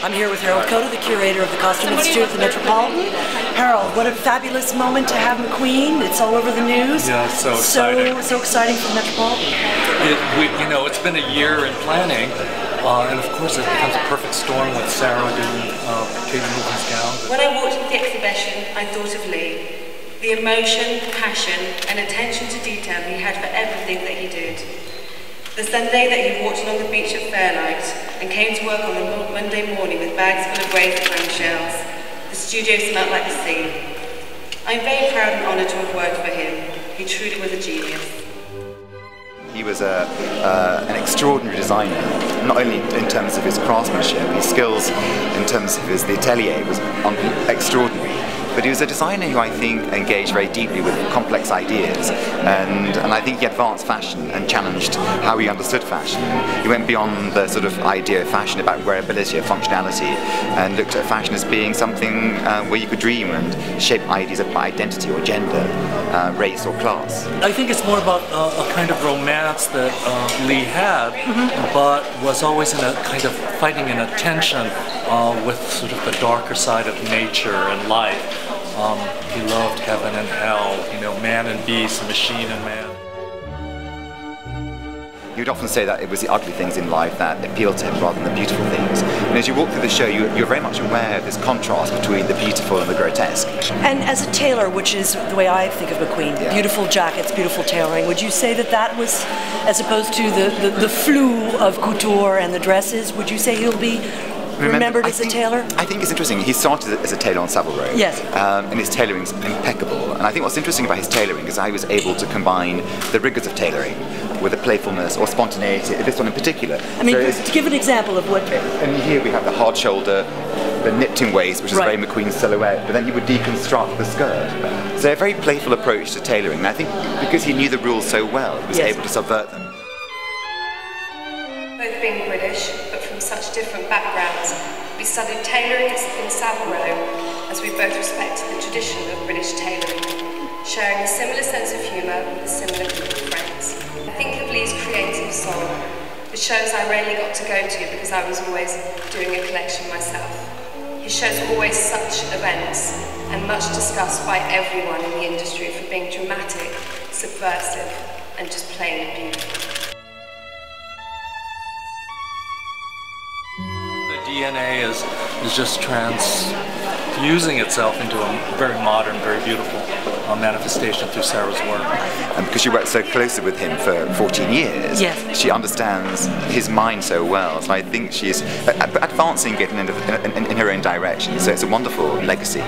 I'm here with Harold Coda, the curator of the Costume Institute at the Metropolitan. Harold, what a fabulous moment to have McQueen. It's all over the news. Yeah, so exciting. So exciting for the Metropolitan. It's been a year in planning, and of course it becomes a perfect storm with Sarah doing Kate Middleton's gown. When I walked into the exhibition, I thought of Lee. The emotion, passion, and attention to detail he had for everything that he did. The Sunday that he walked along the beach at Fairlight and came to work on the Monday morning with bags full of razor clamshells, the studio smelt like the sea. I'm very proud and honoured to have worked for him. He truly was a genius. He was an extraordinary designer, not only in terms of his craftsmanship, his skills in terms of the atelier was extraordinary. But he was a designer who I think engaged very deeply with complex ideas, and I think he advanced fashion and challenged how he understood fashion. He went beyond the sort of idea of fashion about wearability or functionality, and looked at fashion as being something where you could dream and shape ideas of identity or gender, race or class. I think it's more about a kind of romance that Lee had, but was always in a kind of fighting in a tension with sort of the darker side of nature and life. He loved heaven and hell, man and beast, machine and man. He would often say that it was the ugly things in life that appealed to him rather than the beautiful things. And as you walk through the show, you're very much aware of this contrast between the beautiful and the grotesque. And as a tailor, which is the way I think of McQueen, beautiful jackets, beautiful tailoring, would you say that was, as opposed to the flou of couture and the dresses, would you say he'll be remembered as a tailor? I think it's interesting. He started as a tailor on Savile Row. Yes. And his tailoring's impeccable. And I think what's interesting about his tailoring is I was able to combine the rigors of tailoring with the playfulness or spontaneity, this one in particular. I mean, to give an example of what... And here we have the hard shoulder, the nipped-in waist, which is a very McQueen silhouette, but then he would deconstruct the skirt. So a very playful approach to tailoring. And I think because he knew the rules so well, he was able to subvert them. Both being British, but from such different backgrounds, we studied tailoring in Savile Row, as we both respected the tradition of British tailoring, sharing a similar sense of humour with a similar group of friends. I think of Lee's creative soul, the shows I rarely got to go to because I was always doing a collection myself. His shows were always such events, and much discussed by everyone in the industry for being dramatic, subversive, and just plain beautiful. DNA is just transfusing itself into a very modern, very beautiful manifestation through Sarah's work. And because she worked so closely with him for 14 years, she understands his mind so well. So I think she's advancing it in her own direction. So it's a wonderful legacy.